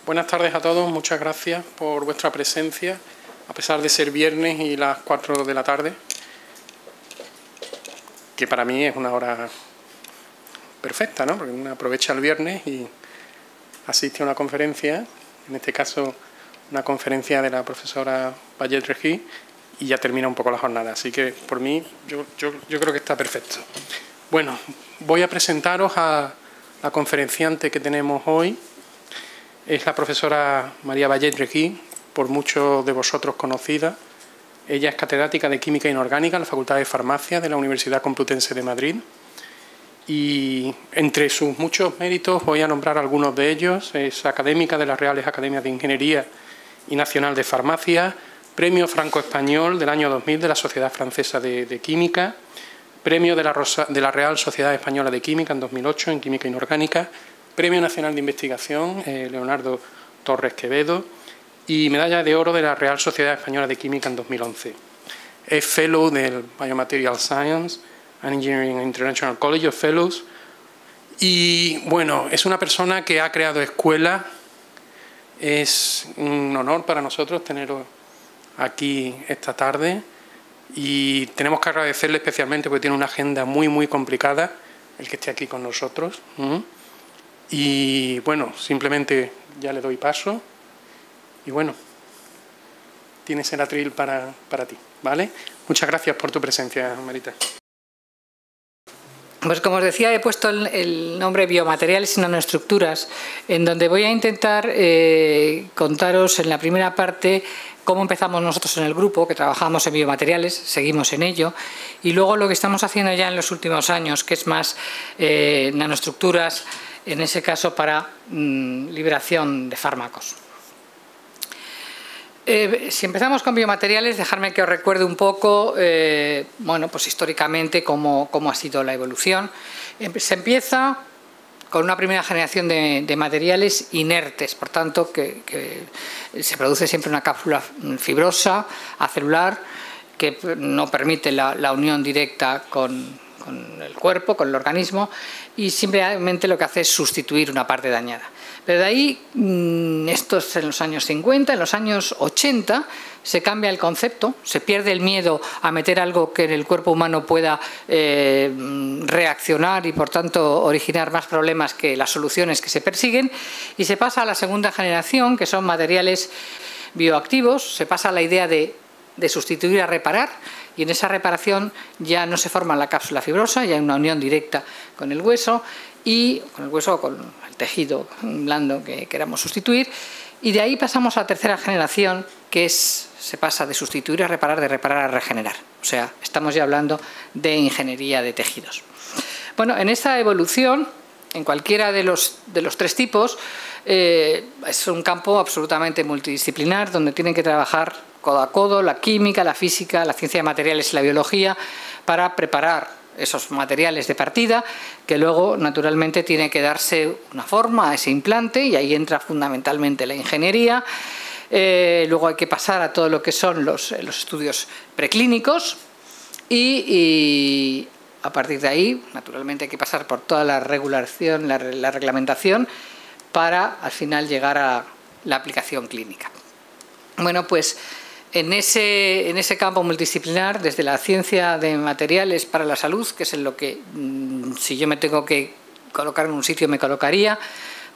Buenas tardes a todos, muchas gracias por vuestra presencia, a pesar de ser viernes y las 4 de la tarde, que para mí es una hora perfecta, ¿no? Porque uno aprovecha el viernes y asiste a una conferencia, en este caso una conferencia de la profesora Vallet-Regis, y ya termina un poco la jornada. Así que por mí yo creo que está perfecto. Bueno, voy a presentaros a la conferenciante que tenemos hoy. Es la profesora María Vallet-Regis, por muchos de vosotros conocida. Ella es catedrática de Química Inorgánica en la Facultad de Farmacia de la Universidad Complutense de Madrid. Y entre sus muchos méritos voy a nombrar algunos de ellos. Es académica de las Reales Academias de Ingeniería y Nacional de Farmacia, Premio Franco-Español del año 2000 de la Sociedad Francesa de Química, Premio de la Real Sociedad Española de Química en 2008 en Química Inorgánica, Premio Nacional de Investigación Leonardo Torres Quevedo y Medalla de Oro de la Real Sociedad Española de Química en 2011. Es Fellow del Biomaterial Science and Engineering International College of Fellows y, bueno, es una persona que ha creado escuela. Es un honor para nosotros tenerlo aquí esta tarde y tenemos que agradecerle especialmente porque tiene una agenda muy complicada el que esté aquí con nosotros. Y bueno, simplemente ya le doy paso y bueno, tienes el atril para ti, ¿vale? Muchas gracias por tu presencia, Marita. Pues como os decía, he puesto el nombre Biomateriales y Nanoestructuras, en donde voy a intentar contaros en la primera parte cómo empezamos nosotros en el grupo, que trabajamos en biomateriales, seguimos en ello, y luego lo que estamos haciendo ya en los últimos años, que es más nanoestructuras, en ese caso para liberación de fármacos. Si empezamos con biomateriales, dejadme que os recuerde un poco, bueno, pues históricamente cómo ha sido la evolución. Se empieza con una primera generación de materiales inertes, por tanto, que se produce siempre una cápsula fibrosa, acelular, que no permite la unión directa con el cuerpo, con el organismo, y simplemente lo que hace es sustituir una parte dañada. Pero de ahí, esto es en los años 50, en los años 80 se cambia el concepto, se pierde el miedo a meter algo que en el cuerpo humano pueda reaccionar y por tanto originar más problemas que las soluciones que se persiguen, y se pasa a la segunda generación, que son materiales bioactivos. Se pasa a la idea de sustituir a reparar, y en esa reparación ya no se forma la cápsula fibrosa, ya hay una unión directa con el hueso o con el tejido blando que queramos sustituir, y de ahí pasamos a la tercera generación, que se pasa de sustituir a reparar, de reparar a regenerar. O sea, estamos ya hablando de ingeniería de tejidos. Bueno, en esta evolución, en cualquiera de los tres tipos, es un campo absolutamente multidisciplinar, donde tienen que trabajar codo a codo la química, la física, la ciencia de materiales y la biología para preparar esos materiales de partida, que luego naturalmente tiene que darse una forma a ese implante, y ahí entra fundamentalmente la ingeniería. Luego hay que pasar a todo lo que son los estudios preclínicos y a partir de ahí naturalmente hay que pasar por toda la regulación, la reglamentación, para al final llegar a la aplicación clínica. Bueno, pues en ese campo multidisciplinar, desde la ciencia de materiales para la salud, que es en lo que, si yo me tengo que colocar en un sitio, me colocaría,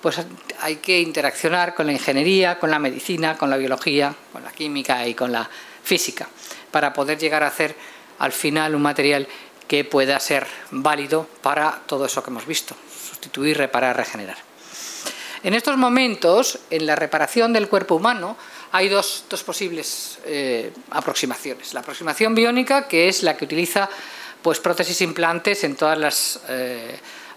pues hay que interaccionar con la ingeniería, con la medicina, con la biología, con la química y con la física, para poder llegar a hacer al final un material que pueda ser válido para todo eso que hemos visto: sustituir, reparar, regenerar. En estos momentos, en la reparación del cuerpo humano, hay dos posibles aproximaciones. La aproximación biónica, que es la que utiliza pues prótesis implantes en todas las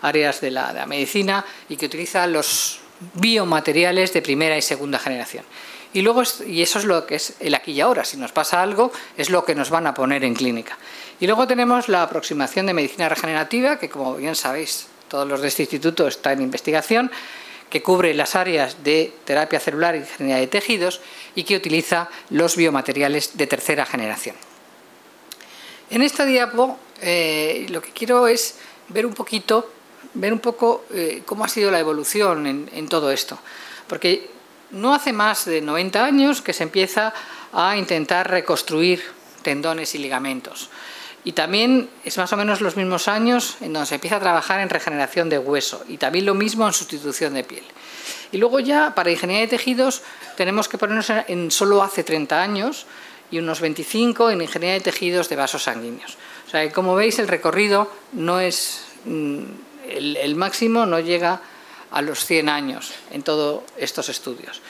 áreas de la medicina, y que utiliza los biomateriales de primera y segunda generación. Y luego, y eso es lo que es el aquí y ahora, si nos pasa algo, es lo que nos van a poner en clínica. Y luego tenemos la aproximación de medicina regenerativa, que como bien sabéis, todos los de este instituto está en investigación, que cubre las áreas de terapia celular y ingeniería de tejidos, y que utiliza los biomateriales de tercera generación. En esta diapo lo que quiero es ver un poco cómo ha sido la evolución en todo esto, porque no hace más de 90 años que se empieza a intentar reconstruir tendones y ligamentos. Y también es más o menos los mismos años en donde se empieza a trabajar en regeneración de hueso y también lo mismo en sustitución de piel. Y luego ya para ingeniería de tejidos tenemos que ponernos en solo hace 30 años y unos 25 en ingeniería de tejidos de vasos sanguíneos. O sea, que como veis el recorrido no es el máximo, no llega a los 100 años en todos estos estudios.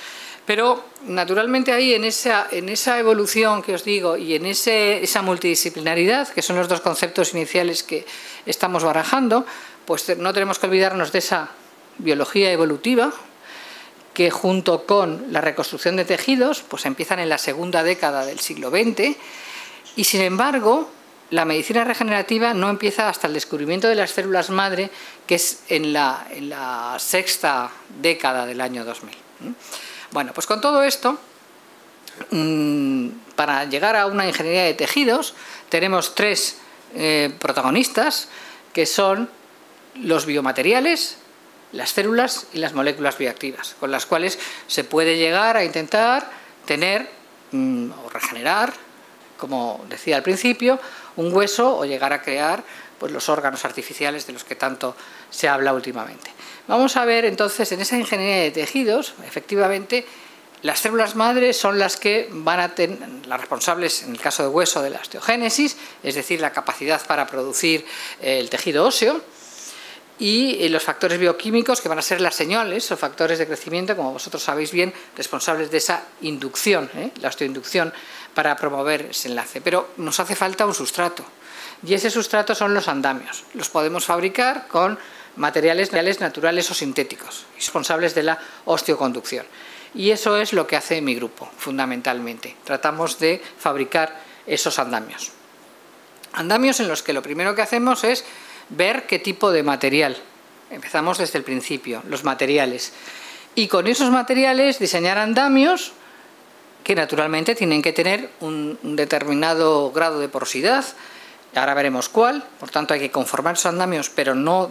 Pero naturalmente ahí en esa evolución que os digo y en esa multidisciplinaridad, que son los dos conceptos iniciales que estamos barajando, pues no tenemos que olvidarnos de esa biología evolutiva que junto con la reconstrucción de tejidos pues empiezan en la segunda década del siglo XX y sin embargo la medicina regenerativa no empieza hasta el descubrimiento de las células madre, que es en la sexta década del año 2000. Bueno, pues con todo esto, para llegar a una ingeniería de tejidos, tenemos tres protagonistas, que son los biomateriales, las células y las moléculas bioactivas, con las cuales se puede llegar a intentar tener o regenerar, como decía al principio, un hueso o llegar a crear pues, los órganos artificiales de los que tanto se habla últimamente. Vamos a ver entonces en esa ingeniería de tejidos, efectivamente, las células madres son las que van a tener, las responsables en el caso de hueso de la osteogénesis, es decir, la capacidad para producir el tejido óseo, y los factores bioquímicos que van a ser las señales o factores de crecimiento, como vosotros sabéis bien, responsables de esa inducción, la osteoinducción, para promover ese enlace. Pero nos hace falta un sustrato, y ese sustrato son los andamios. Los podemos fabricar con materiales naturales o sintéticos, responsables de la osteoconducción. Y eso es lo que hace mi grupo, fundamentalmente. Tratamos de fabricar esos andamios. Andamios en los que lo primero que hacemos es ver qué tipo de material. Empezamos desde el principio, los materiales. Y con esos materiales diseñar andamios que naturalmente tienen que tener un determinado grado de porosidad. Ahora veremos cuál, por tanto hay que conformar esos andamios, pero no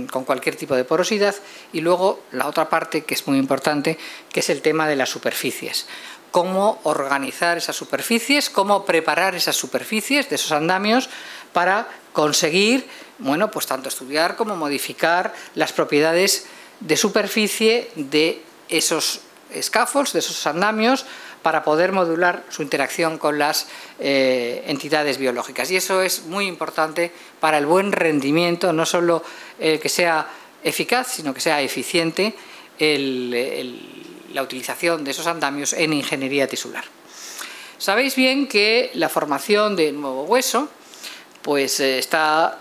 con cualquier tipo de porosidad. Y luego la otra parte que es muy importante, que es el tema de las superficies. Cómo organizar esas superficies, cómo preparar esas superficies de esos andamios para conseguir, bueno, pues tanto estudiar como modificar las propiedades de superficie de esos scaffolds, de esos andamios, para poder modular su interacción con las entidades biológicas. Y eso es muy importante para el buen rendimiento, no solo que sea eficaz, sino que sea eficiente la utilización de esos andamios en ingeniería tisular. Sabéis bien que la formación de nuevo hueso pues está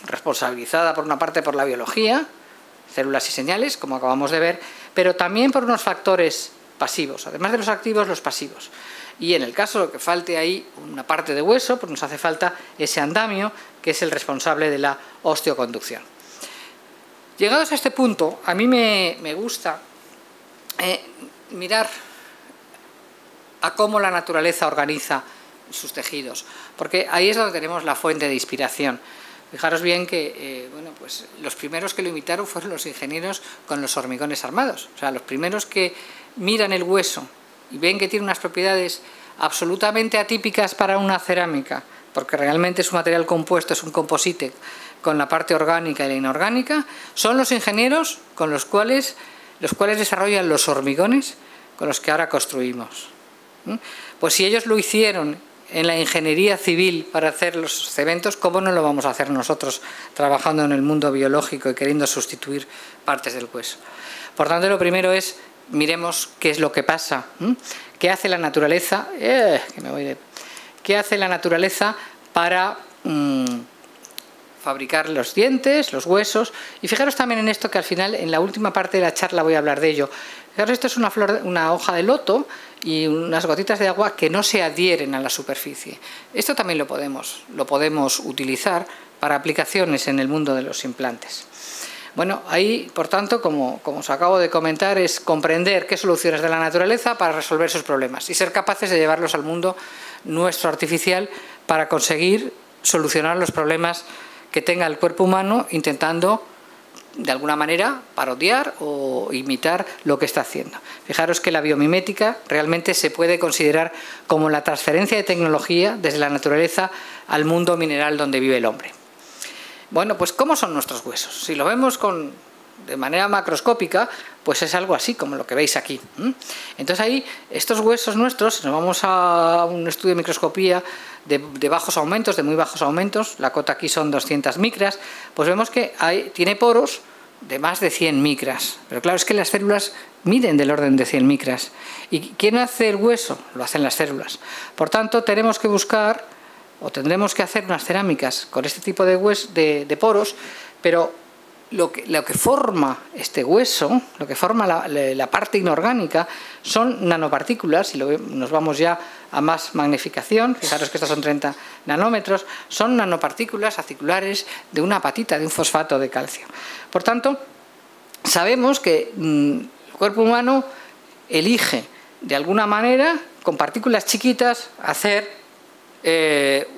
responsabilizada por una parte por la biología, células y señales, como acabamos de ver, pero también por unos factores pasivos, además de los activos, los pasivos. Y en el caso de que falte ahí una parte de hueso, pues nos hace falta ese andamio, que es el responsable de la osteoconducción. Llegados a este punto, a mí me gusta mirar a cómo la naturaleza organiza sus tejidos, porque ahí es donde tenemos la fuente de inspiración. Fijaros bien que pues los primeros que lo imitaron fueron los ingenieros con los hormigones armados. O sea, los primeros que miran el hueso y ven que tiene unas propiedades absolutamente atípicas para una cerámica, porque realmente su material compuesto es un composite con la parte orgánica y la inorgánica, son los ingenieros con los cuales desarrollan los hormigones con los que ahora construimos. Pues si ellos lo hicieron en la ingeniería civil para hacer los cementos, ¿cómo no lo vamos a hacer nosotros trabajando en el mundo biológico y queriendo sustituir partes del hueso? Por tanto, lo primero es, miremos qué es lo que pasa, qué hace la naturaleza, qué hace la naturaleza para fabricar los dientes, los huesos. Y fijaros también en esto, que al final, en la última parte de la charla voy a hablar de ello. Fijaros, esto es una hoja de loto y unas gotitas de agua que no se adhieren a la superficie. Esto también lo podemos utilizar para aplicaciones en el mundo de los implantes. Bueno, ahí, por tanto, como os acabo de comentar, es comprender qué soluciones de la naturaleza para resolver sus problemas y ser capaces de llevarlos al mundo nuestro artificial para conseguir solucionar los problemas que tenga el cuerpo humano, intentando de alguna manera parodiar o imitar lo que está haciendo. Fijaros que la biomimética realmente se puede considerar como la transferencia de tecnología desde la naturaleza al mundo mineral donde vive el hombre. Bueno, pues ¿cómo son nuestros huesos? Si lo vemos de manera macroscópica, pues es algo así como lo que veis aquí. Entonces ahí, estos huesos nuestros, si nos vamos a un estudio de microscopía de bajos aumentos, de muy bajos aumentos, la cota aquí son 200 micras, pues vemos que tiene poros de más de 100 micras. Pero claro, es que las células miden del orden de 100 micras. ¿Y quién hace el hueso? Lo hacen las células. Por tanto, tenemos que buscar, o tendremos que hacer unas cerámicas con este tipo de poros, pero lo que forma este hueso, lo que forma la parte inorgánica, son nanopartículas, y nos vamos ya a más magnificación, fijaros que estas son 30 nanómetros, son nanopartículas aciculares de una apatita, de un fosfato de calcio. Por tanto, sabemos que el cuerpo humano elige de alguna manera, con partículas chiquitas, hacer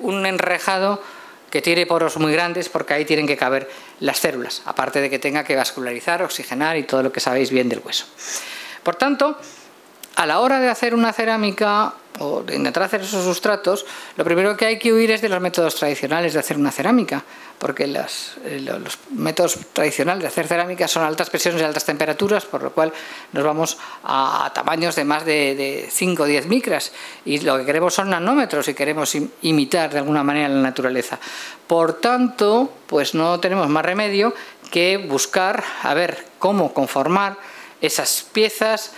un enrejado que tiene poros muy grandes, porque ahí tienen que caber las células, aparte de que tenga que vascularizar, oxigenar y todo lo que sabéis bien del hueso. Por tanto, a la hora de hacer una cerámica o de intentar hacer esos sustratos, lo primero que hay que huir es de los métodos tradicionales de hacer una cerámica, porque los métodos tradicionales de hacer cerámica son altas presiones y altas temperaturas, por lo cual nos vamos a tamaños de más de 5 o 10 micras, y lo que queremos son nanómetros y queremos imitar de alguna manera la naturaleza. Por tanto, pues no tenemos más remedio que buscar a ver cómo conformar esas piezas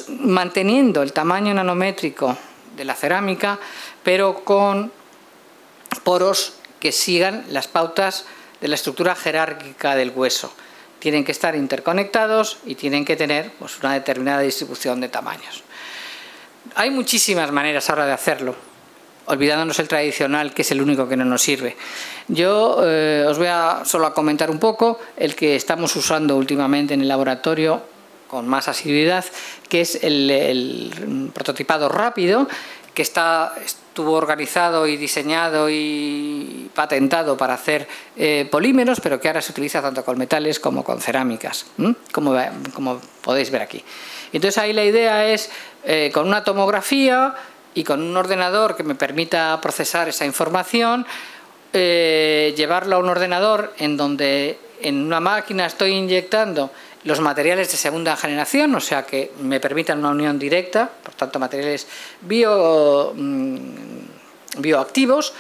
manteniendo el tamaño nanométrico de la cerámica, pero con poros que sigan las pautas de la estructura jerárquica del hueso. Tienen que estar interconectados y tienen que tener pues, una determinada distribución de tamaños. Hay muchísimas maneras ahora de hacerlo, olvidándonos el tradicional, que es el único que no nos sirve. Yo os voy solo a comentar un poco el que estamos usando últimamente en el laboratorio con más asiduidad, que es el prototipado rápido, que estuvo organizado y diseñado y patentado para hacer polímeros, pero que ahora se utiliza tanto con metales como con cerámicas, como podéis ver aquí. Entonces ahí la idea es, con una tomografía y con un ordenador que me permita procesar esa información, llevarlo a un ordenador en donde en una máquina estoy inyectando los materiales de segunda generación, o sea que me permitan una unión directa, por tanto materiales bioactivos,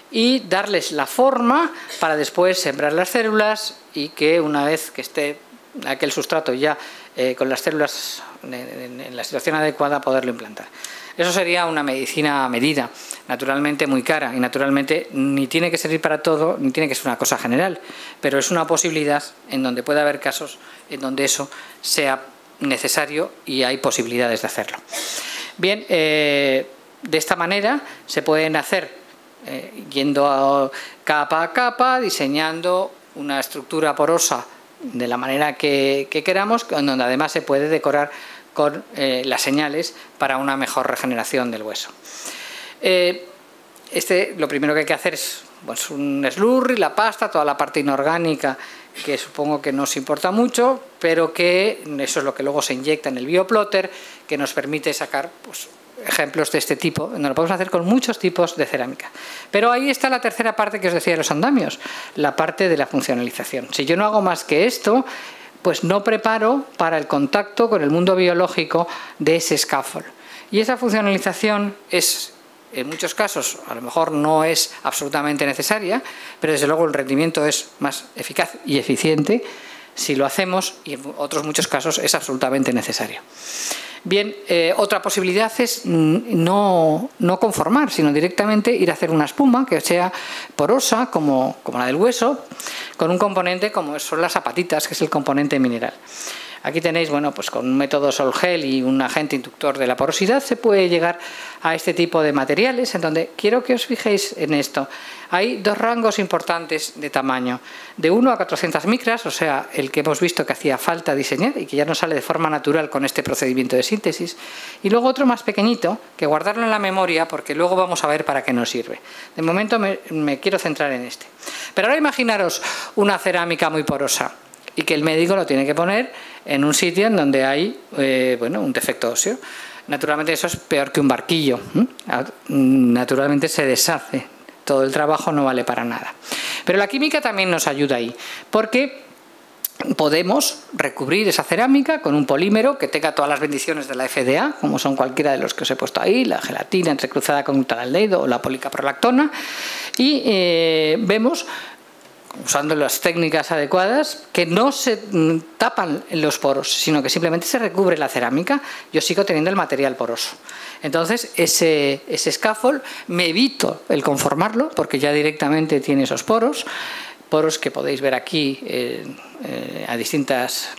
y darles la forma para después sembrar las células y que una vez que esté aquel sustrato ya con las células en la situación adecuada, poderlo implantar. Eso sería una medicina a medida, naturalmente muy cara, y naturalmente ni tiene que servir para todo, ni tiene que ser una cosa general, pero es una posibilidad en donde puede haber casos en donde eso sea necesario y hay posibilidades de hacerlo. Bien, de esta manera se pueden hacer yendo capa a capa, diseñando una estructura porosa de la manera que queramos, en donde además se puede decorar con las señales para una mejor regeneración del hueso. Lo primero que hay que hacer es pues, un slurry, la pasta, toda la parte inorgánica, que supongo que no os importa mucho, pero que eso es lo que luego se inyecta en el bioplotter, que nos permite sacar pues, ejemplos de este tipo, donde lo podemos hacer con muchos tipos de cerámica. Pero ahí está la tercera parte que os decía de los andamios, la parte de la funcionalización. Si yo no hago más que esto, pues no preparo para el contacto con el mundo biológico de ese scaffold. Y esa funcionalización es, en muchos casos, a lo mejor no es absolutamente necesaria, pero desde luego el rendimiento es más eficaz y eficiente si lo hacemos, y en otros muchos casos es absolutamente necesario. Bien, otra posibilidad es no conformar, sino directamente ir a hacer una espuma que sea porosa, como la del hueso, con un componente como son las apatitas, que es el componente mineral. Aquí tenéis, bueno, pues con un método Sol-Gel y un agente inductor de la porosidad se puede llegar a este tipo de materiales, en donde quiero que os fijéis en esto. Hay dos rangos importantes de tamaño, de 1 a 400 micras, o sea, el que hemos visto que hacía falta diseñar y que ya no sale de forma natural con este procedimiento de síntesis, y luego otro más pequeñito, que guardarlo en la memoria porque luego vamos a ver para qué nos sirve. De momento me quiero centrar en este. Pero ahora imaginaros una cerámica muy porosa. y que el médico lo tiene que poner en un sitio en donde hay bueno, un defecto óseo. Naturalmente eso es peor que un barquillo. Naturalmente se deshace. Todo el trabajo no vale para nada. Pero la química también nos ayuda ahí, porque podemos recubrir esa cerámica con un polímero que tenga todas las bendiciones de la FDA, como son cualquiera de los que os he puesto ahí, la gelatina entrecruzada con glutaldehído o la policaprolactona, y vemos, usando las técnicas adecuadas, que no se tapan los poros, sino que simplemente se recubre la cerámica. Yo sigo teniendo el material poroso. Entonces, ese scaffold me evito el conformarlo, porque ya directamente tiene esos poros que podéis ver aquí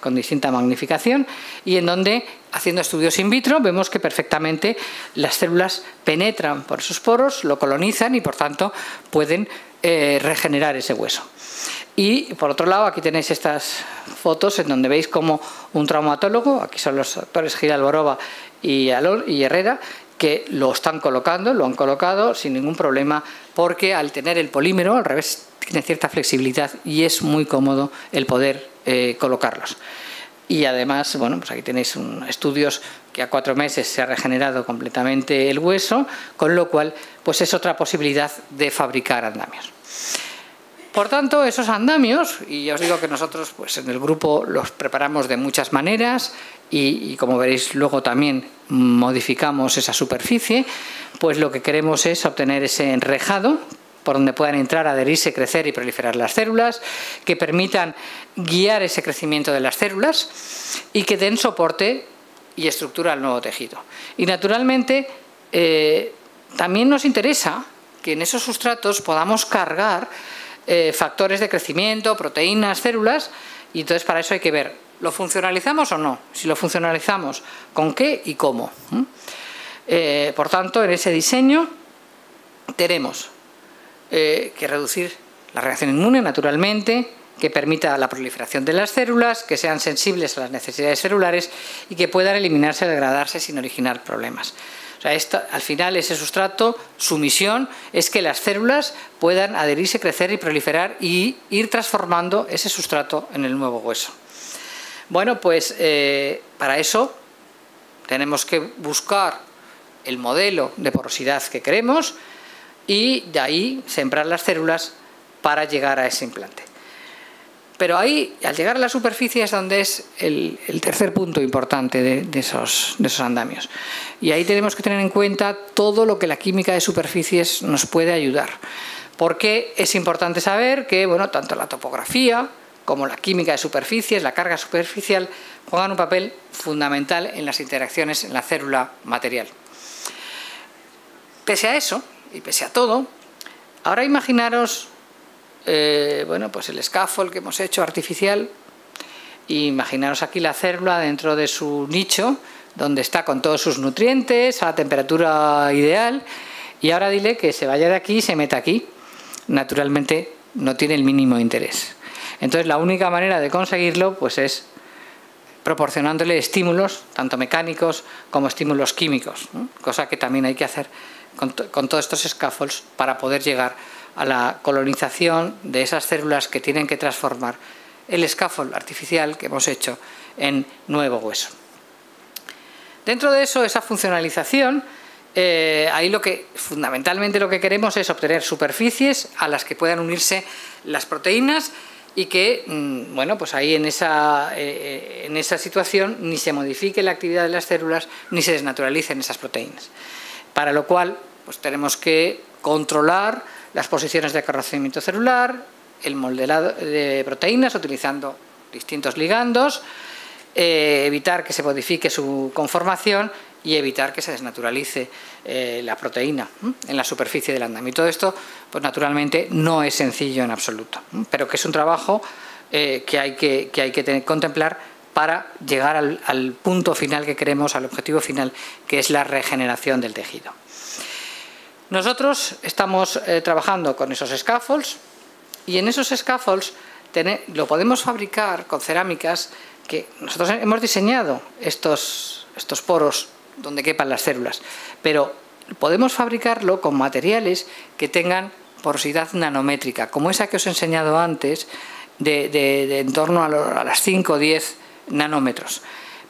con distinta magnificación, y en donde, haciendo estudios in vitro, vemos que perfectamente las células penetran por esos poros, lo colonizan y por tanto pueden regenerar ese hueso. Y por otro lado, aquí tenéis estas fotos en donde veis como un traumatólogo, aquí son los doctores Giralborova y Herrera, que lo han colocado sin ningún problema, porque al tener el polímero, al revés, tiene cierta flexibilidad y es muy cómodo el poder colocarlos. Y además, bueno, pues aquí tenéis estudios que a 4 meses se ha regenerado completamente el hueso, con lo cual pues es otra posibilidad de fabricar andamios. Por tanto, esos andamios, y ya os digo que nosotros pues en el grupo los preparamos de muchas maneras y como veréis luego también modificamos esa superficie, pues lo que queremos es obtener ese enrejado por donde puedan entrar, adherirse, crecer y proliferar las células, que permitan guiar ese crecimiento de las células y que den soporte y estructura al nuevo tejido. Y naturalmente también nos interesa que en esos sustratos podamos cargar factores de crecimiento, proteínas, células, y entonces para eso hay que ver, ¿lo funcionalizamos o no? Si lo funcionalizamos, ¿con qué y cómo? Por tanto, en ese diseño tenemos que reducir la reacción inmune, naturalmente, que permita la proliferación de las células, que sean sensibles a las necesidades celulares y que puedan eliminarse o degradarse sin originar problemas. O sea, al final ese sustrato, su misión es que las células puedan adherirse, crecer y proliferar y ir transformando ese sustrato en el nuevo hueso. Bueno, pues para eso tenemos que buscar el modelo de porosidad que queremos y de ahí sembrar las células para llegar a ese implante. Pero ahí, al llegar a la superficie, es donde es el tercer punto importante de esos andamios. Y ahí tenemos que tener en cuenta todo lo que la química de superficies nos puede ayudar. Porque es importante saber que, bueno, tanto la topografía como la química de superficies, la carga superficial, juegan un papel fundamental en las interacciones en la célula material. Pese a eso, y pese a todo, ahora imaginaros bueno, pues el scaffold que hemos hecho artificial, y imaginaros aquí la célula dentro de su nicho, donde está con todos sus nutrientes, a la temperatura ideal, y ahora dile que se vaya de aquí y se meta aquí. Naturalmente no tiene el mínimo interés. Entonces la única manera de conseguirlo pues es proporcionándole estímulos, tanto mecánicos como estímulos químicos, ¿no? Cosa que también hay que hacer con todos estos scaffolds para poder llegar a la colonización de esas células que tienen que transformar el scaffold artificial que hemos hecho en nuevo hueso. Dentro de eso, esa funcionalización, ahí fundamentalmente lo que queremos es obtener superficies a las que puedan unirse las proteínas y que, bueno, pues ahí en esa situación ni se modifique la actividad de las células ni se desnaturalicen esas proteínas. Para lo cual, pues tenemos que controlar las posiciones de conocimiento celular, el modelado de proteínas utilizando distintos ligandos, evitar que se modifique su conformación y evitar que se desnaturalice la proteína en la superficie del andamio. Y todo esto, pues naturalmente, no es sencillo en absoluto, pero que es un trabajo que hay que contemplar para llegar al punto final que queremos, al objetivo final, que es la regeneración del tejido. Nosotros estamos trabajando con esos scaffolds y en esos scaffolds lo podemos fabricar con cerámicas que nosotros hemos diseñado estos poros donde quepan las células, pero podemos fabricarlo con materiales que tengan porosidad nanométrica, como esa que os he enseñado antes, de en torno a las 5 o 10 nanómetros.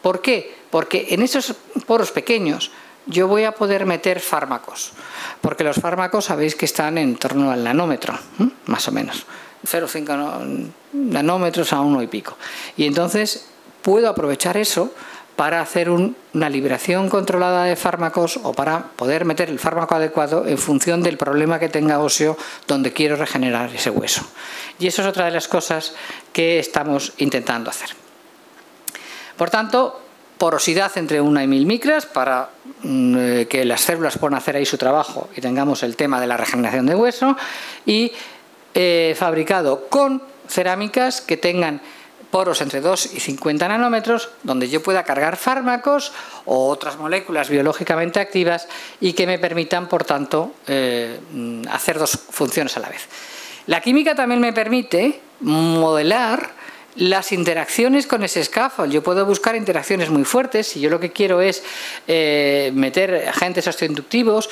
¿Por qué? Porque en esos poros pequeños yo voy a poder meter fármacos, porque los fármacos sabéis que están en torno al nanómetro, más o menos, 0,5 nanómetros a 1 y pico. Y entonces puedo aprovechar eso para hacer una liberación controlada de fármacos o para poder meter el fármaco adecuado en función del problema que tenga óseo donde quiero regenerar ese hueso. Y eso es otra de las cosas que estamos intentando hacer. Por tanto, porosidad entre 1 y 1000 micras para que las células puedan hacer ahí su trabajo y tengamos el tema de la regeneración de hueso, y fabricado con cerámicas que tengan poros entre 2 y 50 nanómetros, donde yo pueda cargar fármacos o otras moléculas biológicamente activas y que me permitan, por tanto, hacer dos funciones a la vez. La química también me permite modelar las interacciones con ese scaffold. Yo puedo buscar interacciones muy fuertes. Si yo lo que quiero es meter agentes osteoinductivos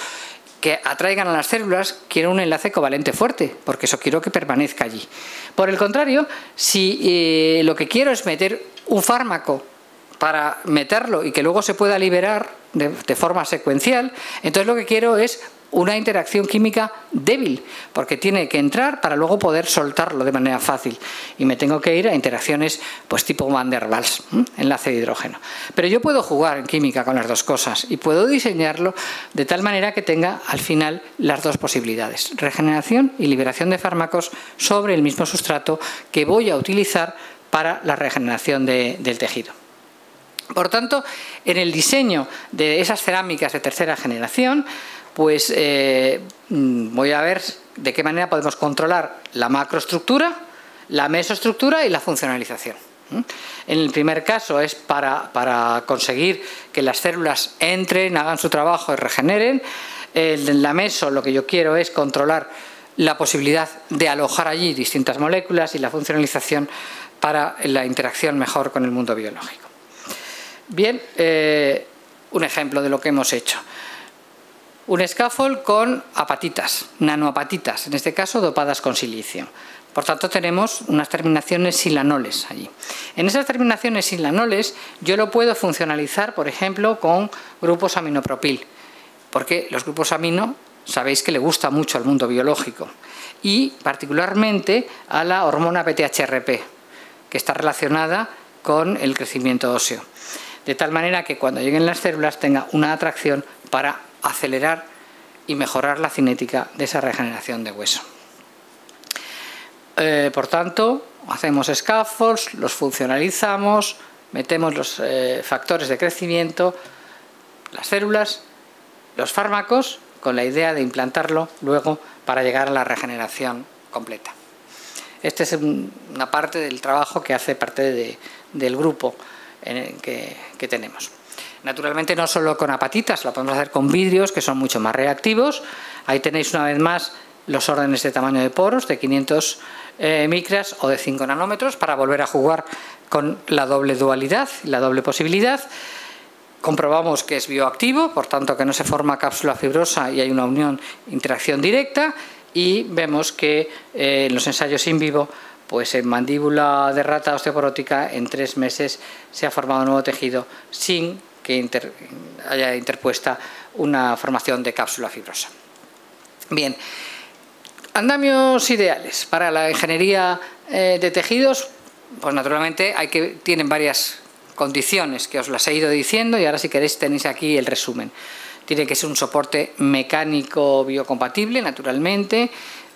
que atraigan a las células, quiero un enlace covalente fuerte, porque eso quiero que permanezca allí. Por el contrario, si lo que quiero es meter un fármaco para meterlo y que luego se pueda liberar de forma secuencial, entonces lo que quiero es una interacción química débil, porque tiene que entrar para luego poder soltarlo de manera fácil. Y me tengo que ir a interacciones pues tipo Van der Waals, enlace de hidrógeno. Pero yo puedo jugar en química con las dos cosas y puedo diseñarlo de tal manera que tenga al final las dos posibilidades: regeneración y liberación de fármacos sobre el mismo sustrato que voy a utilizar para la regeneración del tejido. Por tanto, en el diseño de esas cerámicas de tercera generación, pues voy a ver de qué manera podemos controlar la macroestructura, la mesoestructura y la funcionalización. En el primer caso es para conseguir que las células entren, hagan su trabajo y regeneren. En la meso lo que yo quiero es controlar la posibilidad de alojar allí distintas moléculas, y la funcionalización para la interacción mejor con el mundo biológico. Bien, un ejemplo de lo que hemos hecho. Un scaffold con apatitas, nanoapatitas, en este caso dopadas con silicio. Por tanto, tenemos unas terminaciones silanoles allí. En esas terminaciones silanoles yo lo puedo funcionalizar, por ejemplo, con grupos aminopropil, porque los grupos amino sabéis que le gusta mucho al mundo biológico, y particularmente a la hormona PTHRP, que está relacionada con el crecimiento óseo. De tal manera que cuando lleguen las células tenga una atracción para acelerar y mejorar la cinética de esa regeneración de hueso. Por tanto, hacemos scaffolds, los funcionalizamos, metemos los factores de crecimiento, las células, los fármacos, con la idea de implantarlo luego para llegar a la regeneración completa. Esta es una parte del trabajo que hace parte del grupo que tenemos. Naturalmente no solo con apatitas, lo podemos hacer con vidrios, que son mucho más reactivos. Ahí tenéis una vez más los órdenes de tamaño de poros, de 500 micras o de 5 nanómetros, para volver a jugar con la doble dualidad, la doble posibilidad. Comprobamos que es bioactivo, por tanto que no se forma cápsula fibrosa y hay una unión, interacción directa, y vemos que en los ensayos in vivo, pues en mandíbula de rata osteoporótica en 3 meses se ha formado un nuevo tejido sin que haya interpuesta una formación de cápsula fibrosa. Bien, andamios ideales para la ingeniería de tejidos, pues naturalmente tienen varias condiciones que os las he ido diciendo, y ahora si queréis tenéis aquí el resumen. Tiene que ser un soporte mecánico biocompatible, naturalmente,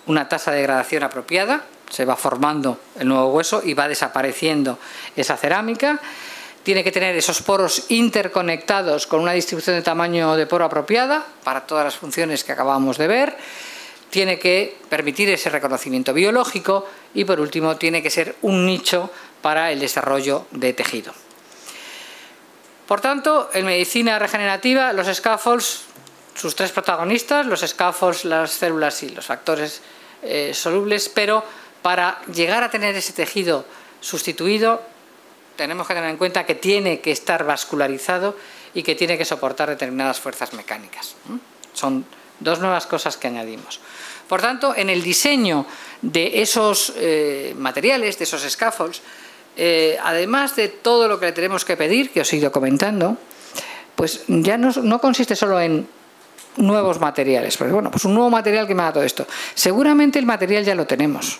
una tasa de degradación apropiada, se va formando el nuevo hueso y va desapareciendo esa cerámica. Tiene que tener esos poros interconectados con una distribución de tamaño de poro apropiada para todas las funciones que acabamos de ver. Tiene que permitir ese reconocimiento biológico y, por último, tiene que ser un nicho para el desarrollo de tejido. Por tanto, en medicina regenerativa, los scaffolds, sus 3 protagonistas, los scaffolds, las células y los factores solubles, pero para llegar a tener ese tejido sustituido, tenemos que tener en cuenta que tiene que estar vascularizado y que tiene que soportar determinadas fuerzas mecánicas. Son dos nuevas cosas que añadimos. Por tanto, en el diseño de esos materiales, de esos scaffolds, además de todo lo que le tenemos que pedir, que os he ido comentando, pues ya no consiste solo en nuevos materiales, porque bueno, pues un nuevo material que me haga todo esto. Seguramente el material ya lo tenemos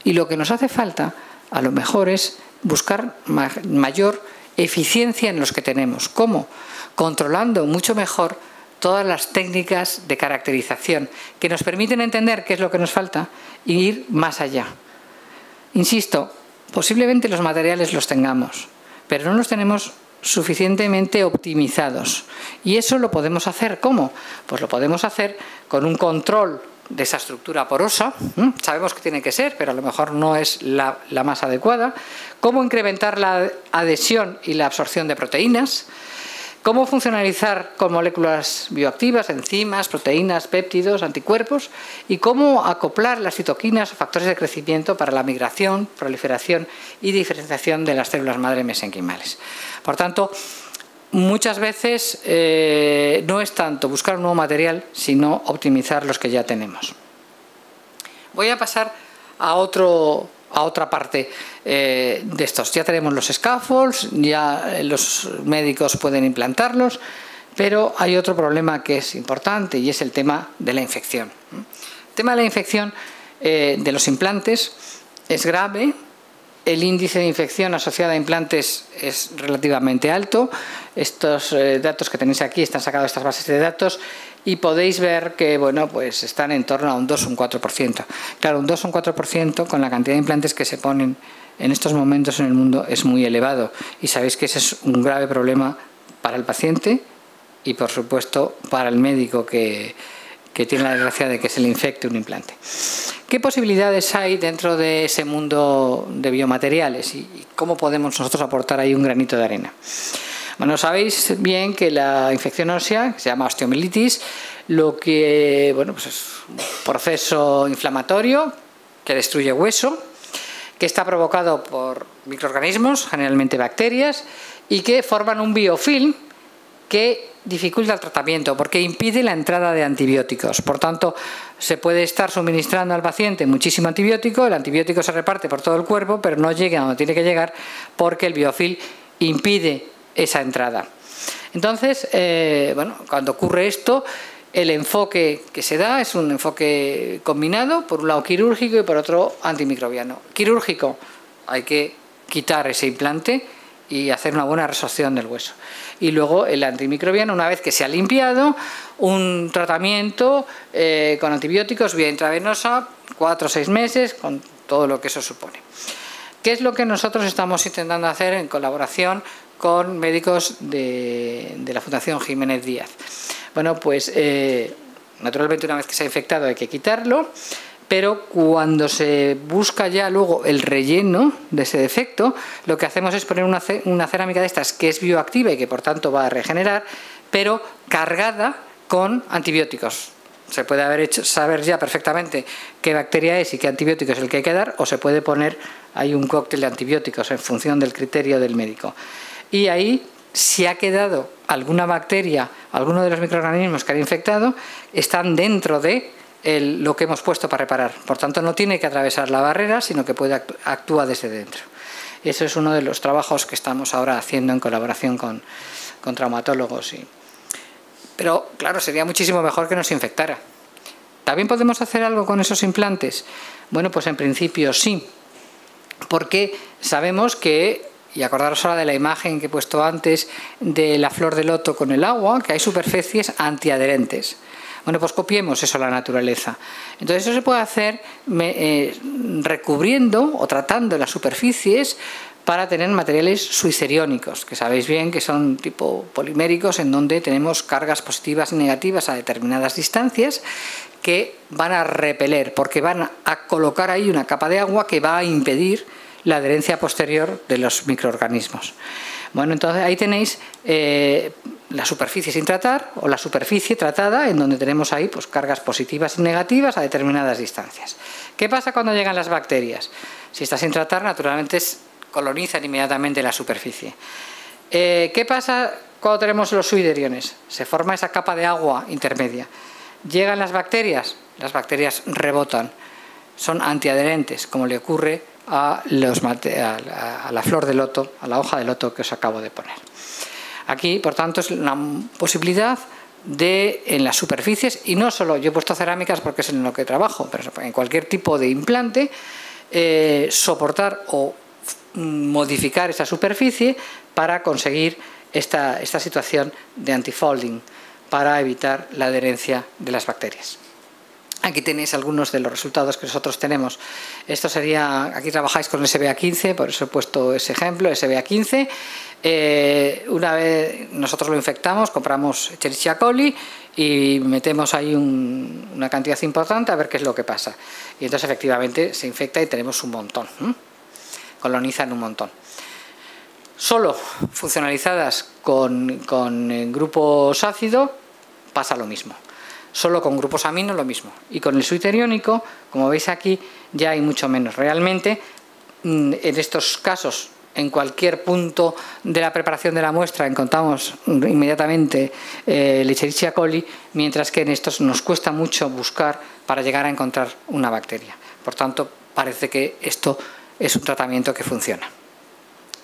y lo que nos hace falta a lo mejor es buscar mayor eficiencia en los que tenemos. ¿Cómo? Controlando mucho mejor todas las técnicas de caracterización que nos permiten entender qué es lo que nos falta e ir más allá. Insisto, posiblemente los materiales los tengamos, pero no los tenemos suficientemente optimizados. Y eso lo podemos hacer, ¿cómo? Pues lo podemos hacer con un control de esa estructura porosa. Sabemos que tiene que ser, pero a lo mejor no es la más adecuada. Cómo incrementar la adhesión y la absorción de proteínas. Cómo funcionalizar con moléculas bioactivas, enzimas, proteínas, péptidos, anticuerpos. Y cómo acoplar las citoquinas o factores de crecimiento para la migración, proliferación y diferenciación de las células madre mesenquimales. Por tanto, muchas veces no es tanto buscar un nuevo material, sino optimizar los que ya tenemos. Voy a pasar a otra parte de estos. Ya tenemos los scaffolds, ya los médicos pueden implantarlos, pero hay otro problema que es importante y es el tema de la infección. El tema de la infección de los implantes es grave. El índice de infección asociada a implantes es relativamente alto. Estos datos que tenéis aquí están sacados de estas bases de datos y podéis ver que bueno, pues están en torno a un 2 o un 4%. Claro, un 2 o un 4% con la cantidad de implantes que se ponen en estos momentos en el mundo es muy elevado. Y sabéis que ese es un grave problema para el paciente y, por supuesto, para el médico que tiene la desgracia de que se le infecte un implante. ¿Qué posibilidades hay dentro de ese mundo de biomateriales y cómo podemos nosotros aportar ahí un granito de arena? Bueno, sabéis bien que la infección ósea, que se llama osteomielitis, lo que pues es un proceso inflamatorio que destruye hueso, que está provocado por microorganismos, generalmente bacterias, y que forman un biofilm que dificulta el tratamiento porque impide la entrada de antibióticos. Por tanto, se puede estar suministrando al paciente muchísimo antibiótico, el antibiótico se reparte por todo el cuerpo, pero no llega a donde tiene que llegar porque el biofilm impide esa entrada. Entonces, cuando ocurre esto, el enfoque que se da es un enfoque combinado, por un lado quirúrgico y por otro antimicrobiano. Quirúrgico, hay que quitar ese implante y hacer una buena resorción del hueso. Y luego el antimicrobiano, una vez que se ha limpiado, un tratamiento con antibióticos vía intravenosa, 4 o 6 meses, con todo lo que eso supone. ¿Qué es lo que nosotros estamos intentando hacer en colaboración con médicos de la Fundación Jiménez Díaz? Bueno, pues naturalmente una vez que se ha infectado hay que quitarlo, pero cuando se busca ya luego el relleno de ese defecto, lo que hacemos es poner una cerámica de estas que es bioactiva y que por tanto va a regenerar, pero cargada con antibióticos. Se puede saber ya perfectamente qué bacteria es y qué antibiótico es el que hay que dar, o se puede poner ahí un cóctel de antibióticos en función del criterio del médico. Y ahí, si ha quedado alguna bacteria, alguno de los microorganismos que han infectado, están dentro de lo que hemos puesto para reparar. Por tanto, no tiene que atravesar la barrera, sino que puede actuar desde dentro. Eso es uno de los trabajos que estamos ahora haciendo en colaboración con traumatólogos. Pero, claro, sería muchísimo mejor que nos infectara. ¿También podemos hacer algo con esos implantes? Bueno, pues en principio sí, porque sabemos que, y acordaros ahora de la imagen que he puesto antes de la flor de loto con el agua, que hay superficies antiadherentes. Bueno, pues copiemos eso a la naturaleza. Entonces eso se puede hacer recubriendo o tratando las superficies para tener materiales suiceriónicos, que sabéis bien que son tipo poliméricos en donde tenemos cargas positivas y negativas a determinadas distancias que van a repeler, porque van a colocar ahí una capa de agua que va a impedir la adherencia posterior de los microorganismos. Bueno, entonces ahí tenéis la superficie sin tratar o la superficie tratada, en donde tenemos ahí pues cargas positivas y negativas a determinadas distancias. ¿Qué pasa cuando llegan las bacterias? Si está sin tratar, naturalmente colonizan inmediatamente la superficie. ¿Qué pasa cuando tenemos los suideriones? Se forma esa capa de agua intermedia. Llegan las bacterias rebotan, son antiadherentes, como le ocurre a la flor de loto, a la hoja de loto que os acabo de poner. Aquí, por tanto, es una posibilidad de, en las superficies, y no solo, yo he puesto cerámicas porque es en lo que trabajo, pero en cualquier tipo de implante, soportar o modificar esa superficie para conseguir esta situación de antifolding, para evitar la adherencia de las bacterias. Aquí tenéis algunos de los resultados que nosotros tenemos. Esto sería, aquí trabajáis con SBA15, por eso he puesto ese ejemplo, SBA15. Una vez nosotros lo infectamos, compramos Escherichia coli y metemos ahí una cantidad importante a ver qué es lo que pasa. Y entonces efectivamente se infecta y tenemos un montón, colonizan un montón. Solo funcionalizadas con grupos ácidos pasa lo mismo. Solo con grupos amino lo mismo. Y con el suiteriónico, como veis aquí, ya hay mucho menos. Realmente, en estos casos, en cualquier punto de la preparación de la muestra encontramos inmediatamente el Escherichia coli, mientras que en estos nos cuesta mucho buscar para llegar a encontrar una bacteria. Por tanto, parece que esto es un tratamiento que funciona.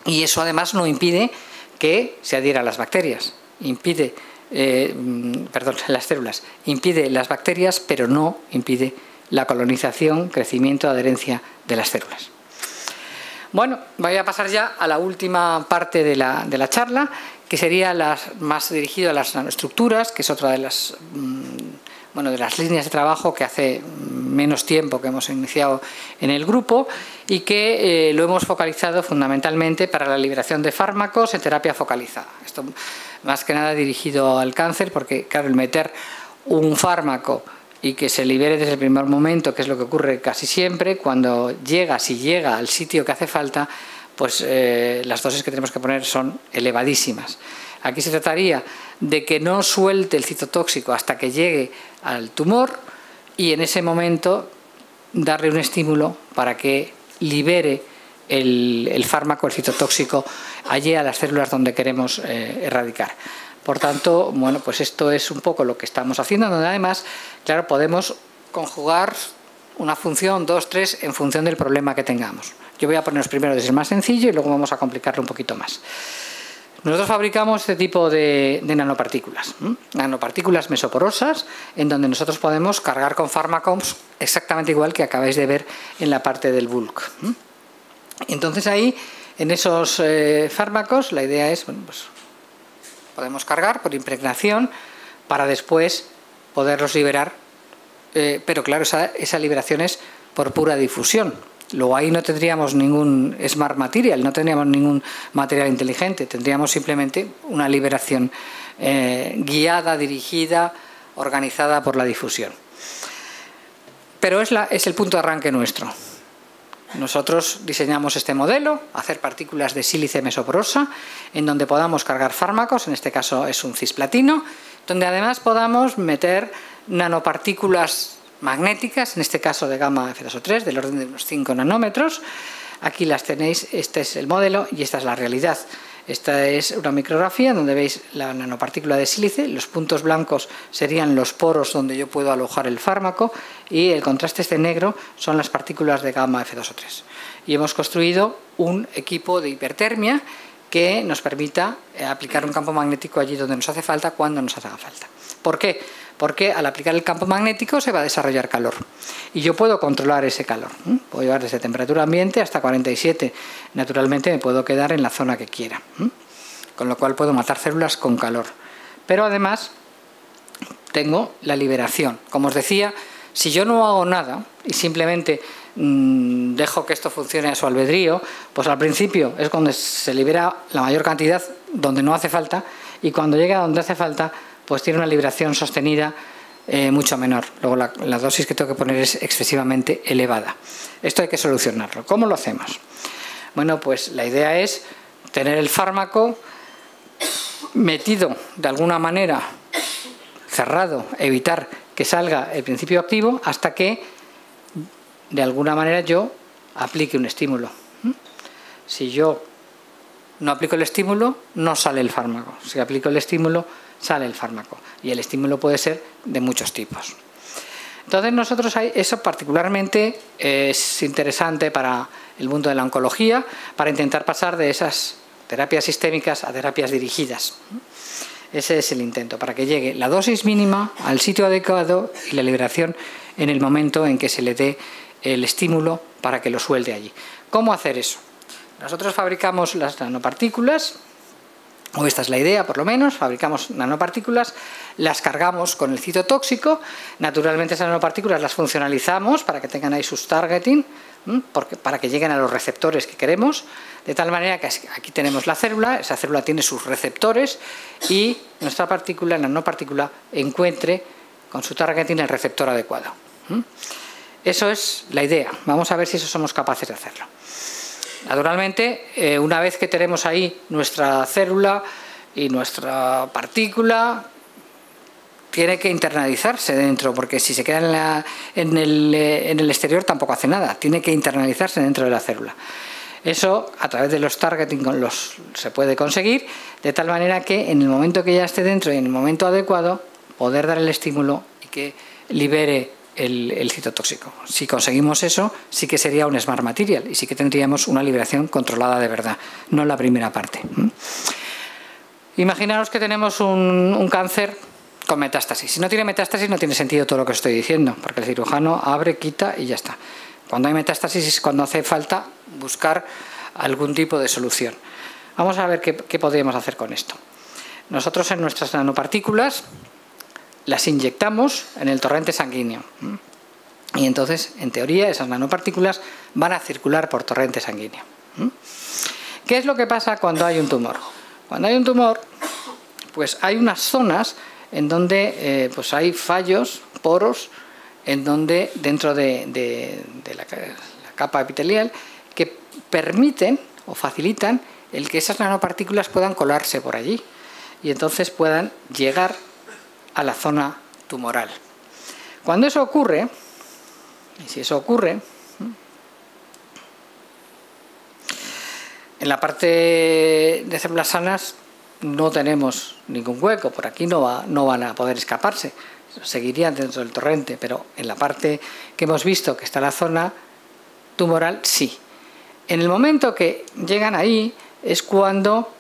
Y eso además no impide que se adhiera a las bacterias. Las células. Impide las bacterias, pero no impide la colonización, crecimiento, adherencia de las células. Bueno, voy a pasar ya a la última parte de la charla, que sería más dirigido a las nanoestructuras, que es otra de las líneas de trabajo que hace menos tiempo que hemos iniciado en el grupo y que lo hemos focalizado fundamentalmente para la liberación de fármacos en terapia focalizada. Esto más que nada dirigido al cáncer, porque claro, el meter un fármaco y que se libere desde el primer momento, que es lo que ocurre casi siempre, cuando si llega al sitio que hace falta, pues las dosis que tenemos que poner son elevadísimas. Aquí se trataría de que no suelte el citotóxico hasta que llegue al tumor y en ese momento darle un estímulo para que libere el fármaco, el citotóxico, allí a las células donde queremos erradicar. Por tanto, bueno, pues esto es un poco lo que estamos haciendo, donde además, claro, podemos conjugar una función, 2, 3, en función del problema que tengamos. Yo voy a poneros primero desde el más sencillo y luego vamos a complicarlo un poquito más. Nosotros fabricamos este tipo de nanopartículas, nanopartículas mesoporosas, en donde nosotros podemos cargar con fármacos exactamente igual que acabáis de ver en la parte del bulk. Entonces ahí, en esos fármacos, la idea es, bueno, pues podemos cargar por impregnación para después poderlos liberar, pero claro, esa liberación es por pura difusión. Luego ahí no tendríamos ningún smart material, no tendríamos ningún material inteligente, tendríamos simplemente una liberación guiada, dirigida, organizada por la difusión. Pero es el punto de arranque nuestro. Nosotros diseñamos este modelo, hacer partículas de sílice mesoporosa, en donde podamos cargar fármacos, en este caso es un cisplatino, donde además podamos meter nanopartículas magnéticas, en este caso de gamma F2O3, del orden de unos 5 nanómetros. Aquí las tenéis, este es el modelo y esta es la realidad. Esta es una micrografía donde veis la nanopartícula de sílice, los puntos blancos serían los poros donde yo puedo alojar el fármaco y el contraste este negro son las partículas de gamma F2O3. Y hemos construido un equipo de hipertermia que nos permita aplicar un campo magnético allí donde nos hace falta, cuando nos haga falta. ¿Por qué? Porque al aplicar el campo magnético se va a desarrollar calor y yo puedo controlar ese calor. Puedo llevar desde temperatura ambiente hasta 47. Naturalmente me puedo quedar en la zona que quiera, con lo cual puedo matar células con calor. Pero además tengo la liberación. Como os decía, si yo no hago nada y simplemente dejo que esto funcione a su albedrío, pues al principio es cuando se libera la mayor cantidad donde no hace falta y cuando llega a donde hace falta pues tiene una liberación sostenida mucho menor. Luego la dosis que tengo que poner es excesivamente elevada. Esto hay que solucionarlo. ¿Cómo lo hacemos? Bueno, pues la idea es tener el fármaco metido de alguna manera, cerrado, evitar que salga el principio activo hasta que de alguna manera yo aplique un estímulo. Si yo no aplico el estímulo, no sale el fármaco. Si aplico el estímulo, sale el fármaco. y el estímulo puede ser de muchos tipos. Entonces nosotros eso particularmente es interesante para el mundo de la oncología, para intentar pasar de esas terapias sistémicas a terapias dirigidas. Ese es el intento, para que llegue la dosis mínima al sitio adecuado y la liberación en el momento en que se le dé el estímulo para que lo suelte allí. ¿Cómo hacer eso? Nosotros fabricamos las nanopartículas, o esta es la idea por lo menos, fabricamos nanopartículas, las cargamos con el citotóxico, naturalmente esas nanopartículas las funcionalizamos para que tengan ahí sus targeting, para que lleguen a los receptores que queremos, de tal manera que aquí tenemos la célula, esa célula tiene sus receptores y nuestra partícula, la nanopartícula, encuentre con su targeting el receptor adecuado. Eso es la idea, vamos a ver si eso somos capaces de hacerlo. Naturalmente, una vez que tenemos ahí nuestra célula y nuestra partícula, tiene que internalizarse dentro, porque si se queda en el exterior tampoco hace nada, tiene que internalizarse dentro de la célula. Eso a través de los targeting se puede conseguir, de tal manera que en el momento que ya esté dentro y en el momento adecuado, poder dar el estímulo y que libere el citotóxico. Si conseguimos eso, sí que sería un smart material y sí que tendríamos una liberación controlada de verdad, no la primera parte. Imaginaros que tenemos un cáncer con metástasis. Si no tiene metástasis no tiene sentido todo lo que estoy diciendo, porque el cirujano abre, quita y ya está. Cuando hay metástasis es cuando hace falta buscar algún tipo de solución. Vamos a ver qué podemos hacer con esto. Nosotros en nuestras nanopartículas las inyectamos en el torrente sanguíneo y entonces, en teoría, esas nanopartículas van a circular por torrente sanguíneo. ¿Qué es lo que pasa cuando hay un tumor? Cuando hay un tumor, pues hay unas zonas en donde pues hay fallos, poros, en donde dentro de la capa epitelial que permiten o facilitan el que esas nanopartículas puedan colarse por allí y entonces puedan llegar a la zona tumoral. Cuando eso ocurre, y si eso ocurre, en la parte de células sanas no tenemos ningún hueco, por aquí no van a poder escaparse, seguirían dentro del torrente, pero en la parte que hemos visto que está la zona tumoral, sí. En el momento que llegan ahí es cuando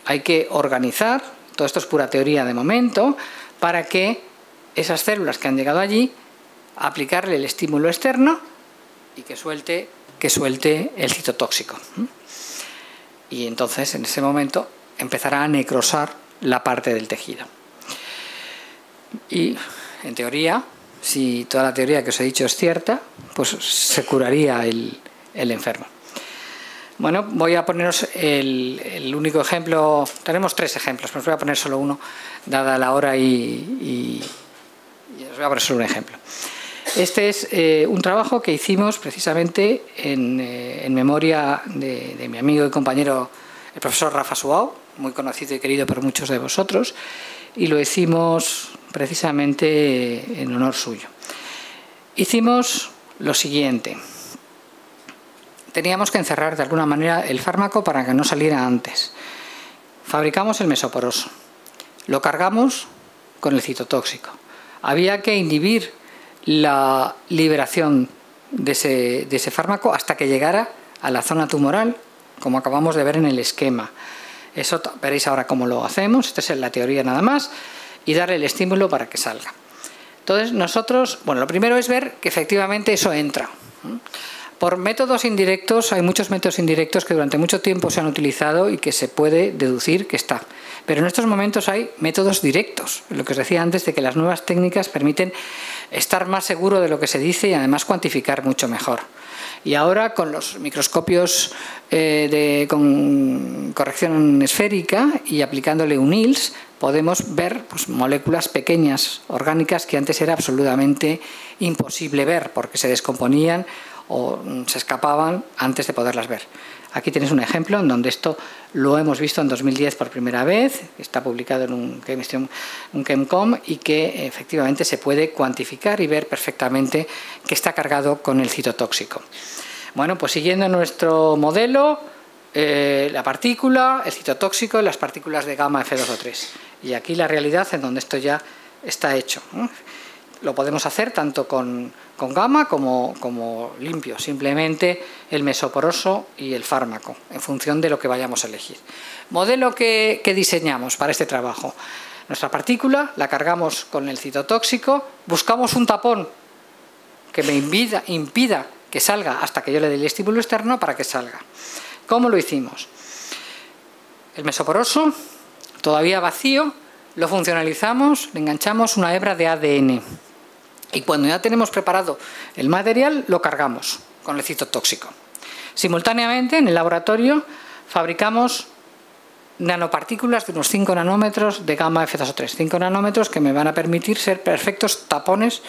hay que organizar, todo esto es pura teoría de momento, para que esas células que han llegado allí, aplicarle el estímulo externo y que suelte el citotóxico. Y entonces, en ese momento, empezará a necrosar la parte del tejido. Y, en teoría, si toda la teoría que os he dicho es cierta, pues se curaría el enfermo. Bueno, voy a poneros el único ejemplo. Tenemos 3 ejemplos, pero os voy a poner solo uno, dada la hora y os voy a poner solo un ejemplo. Este es un trabajo que hicimos precisamente en memoria de mi amigo y compañero, el profesor Rafa Suau, muy conocido y querido por muchos de vosotros, y lo hicimos precisamente en honor suyo. Hicimos lo siguiente. Teníamos que encerrar de alguna manera el fármaco para que no saliera antes. Fabricamos el mesoporoso. Lo cargamos con el citotóxico. Había que inhibir la liberación de ese fármaco hasta que llegara a la zona tumoral, como acabamos de ver en el esquema. Eso veréis ahora cómo lo hacemos. Esta es la teoría nada más. Y darle el estímulo para que salga. Entonces nosotros, bueno, lo primero es ver que efectivamente eso entra. Por métodos indirectos, hay muchos métodos indirectos que durante mucho tiempo se han utilizado y que se puede deducir que está. Pero en estos momentos hay métodos directos, lo que os decía antes de que las nuevas técnicas permiten estar más seguro de lo que se dice y además cuantificar mucho mejor. Y ahora con los microscopios con corrección esférica y aplicándole un ILS podemos ver pues, moléculas pequeñas, orgánicas, que antes era absolutamente imposible ver porque se descomponían o se escapaban antes de poderlas ver. Aquí tenéis un ejemplo en donde esto lo hemos visto en 2010 por primera vez, está publicado en un ChemCom y que efectivamente se puede cuantificar y ver perfectamente que está cargado con el citotóxico. Bueno, pues siguiendo nuestro modelo, la partícula, el citotóxico y las partículas de gamma F2O3. Y aquí la realidad en donde esto ya está hecho. Lo podemos hacer tanto con gamma como limpio, simplemente el mesoporoso y el fármaco, en función de lo que vayamos a elegir. Modelo que diseñamos para este trabajo. Nuestra partícula la cargamos con el citotóxico, buscamos un tapón que me impida que salga hasta que yo le dé el estímulo externo para que salga. ¿Cómo lo hicimos? El mesoporoso, todavía vacío, lo funcionalizamos, le enganchamos una hebra de ADN. Y cuando ya tenemos preparado el material, lo cargamos con el citotóxico. Simultáneamente, en el laboratorio, fabricamos nanopartículas de unos 5 nanómetros de gamma F2O3. 5 nanómetros que me van a permitir ser perfectos tapones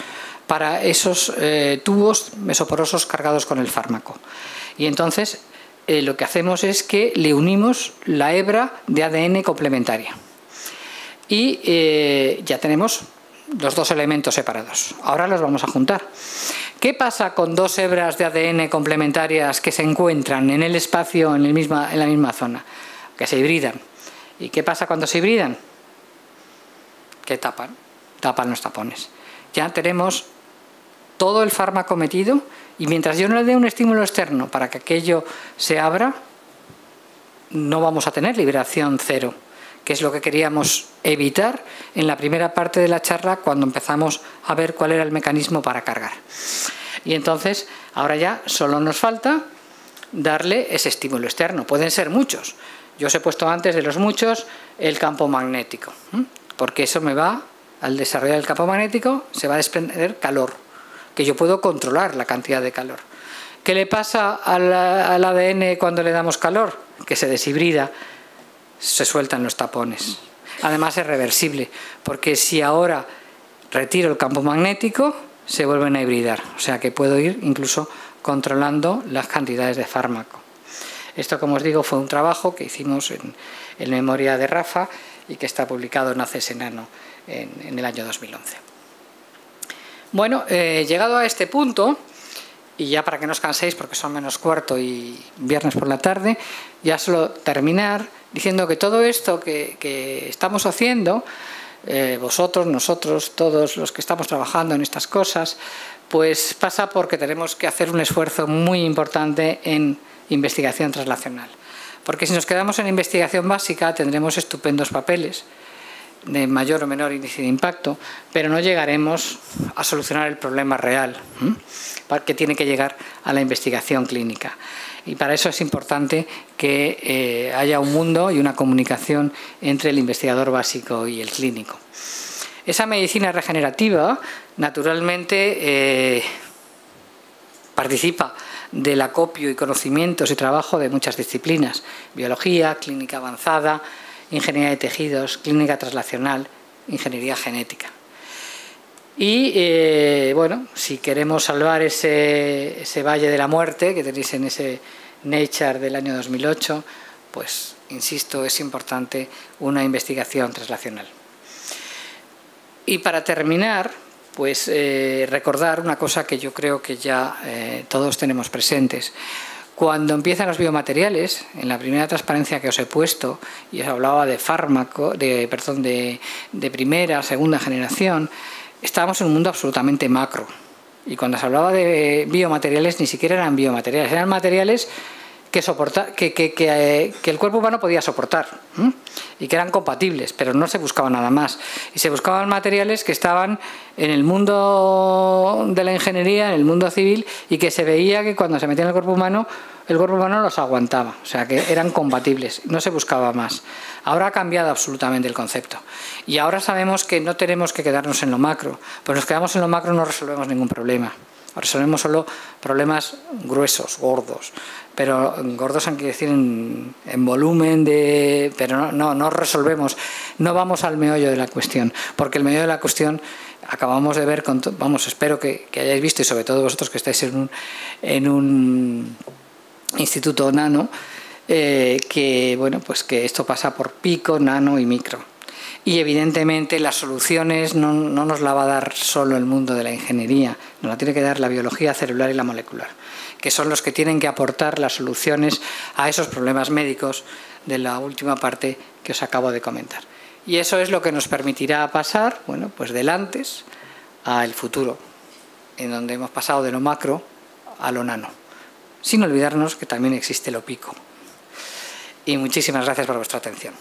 para esos tubos mesoporosos cargados con el fármaco. Y entonces lo que hacemos es que le unimos la hebra de ADN complementaria. Y ya tenemos los dos elementos separados. Ahora los vamos a juntar. ¿Qué pasa con dos hebras de ADN complementarias que se encuentran en el espacio, en la misma zona? Que se hibridan. ¿Y qué pasa cuando se hibridan? Que tapan los tapones. Ya tenemos todo el fármaco metido y mientras yo no le dé un estímulo externo para que aquello se abra, no vamos a tener liberación cero, que es lo que queríamos evitar en la primera parte de la charla cuando empezamos a ver cuál era el mecanismo para cargar. Y entonces, ahora ya solo nos falta darle ese estímulo externo. Pueden ser muchos. Yo os he puesto antes de los muchos el campo magnético, porque eso me va, al desarrollar el campo magnético, se va a desprender calor, que yo puedo controlar la cantidad de calor. ¿Qué le pasa al ADN cuando le damos calor? Que se deshibrida, se sueltan los tapones. Además es reversible, porque si ahora retiro el campo magnético, se vuelven a hibridar. O sea que puedo ir incluso controlando las cantidades de fármaco. Esto, como os digo, fue un trabajo que hicimos en memoria de Rafa y que está publicado en ACS Nano en el año 2011. Bueno, llegado a este punto, y ya para que no os canséis porque son menos cuarto y viernes por la tarde, ya solo terminar diciendo que todo esto que estamos haciendo, vosotros, nosotros, todos los que estamos trabajando en estas cosas, pues pasa porque tenemos que hacer un esfuerzo muy importante en investigación translacional. Porque si nos quedamos en investigación básica tendremos estupendos papeles de mayor o menor índice de impacto, pero no llegaremos a solucionar el problema real, que tiene que llegar a la investigación clínica. Y para eso es importante que haya un mundo y una comunicación entre el investigador básico y el clínico. Esa medicina regenerativa, naturalmente, participa del acopio y conocimientos y trabajo de muchas disciplinas: biología, clínica avanzada, ingeniería de tejidos, clínica translacional, ingeniería genética. Y bueno, si queremos salvar ese valle de la muerte que tenéis en ese Nature del año 2008, pues insisto, es importante una investigación translacional. Y para terminar, pues recordar una cosa que yo creo que ya todos tenemos presentes. Cuando empiezan los biomateriales, en la primera transparencia que os he puesto, y os hablaba de fármaco, de primera, segunda generación, estábamos en un mundo absolutamente macro. Y cuando se hablaba de biomateriales, ni siquiera eran biomateriales, eran materiales que el cuerpo humano podía soportar y que eran compatibles, pero no se buscaba nada más. Y se buscaban materiales que estaban en el mundo de la ingeniería, en el mundo civil, y que se veía que cuando se metían en el cuerpo humano los aguantaba, o sea que eran compatibles, no se buscaba más. Ahora ha cambiado absolutamente el concepto y ahora sabemos que no tenemos que quedarnos en lo macro, pues nos quedamos en lo macro no resolvemos ningún problema. Resolvemos solo problemas gruesos, gordos, pero gordos hay que decir en volumen, pero no resolvemos, no vamos al meollo de la cuestión, porque el meollo de la cuestión acabamos de ver, espero que hayáis visto, y sobre todo vosotros que estáis en un instituto nano, que bueno, pues que esto pasa por pico, nano y micro. Y evidentemente las soluciones no nos la va a dar solo el mundo de la ingeniería, nos la tiene que dar la biología celular y la molecular, que son los que tienen que aportar las soluciones a esos problemas médicos de la última parte que os acabo de comentar. Y eso es lo que nos permitirá pasar, bueno, pues del antes al futuro, en donde hemos pasado de lo macro a lo nano, sin olvidarnos que también existe lo pico. Y muchísimas gracias por vuestra atención.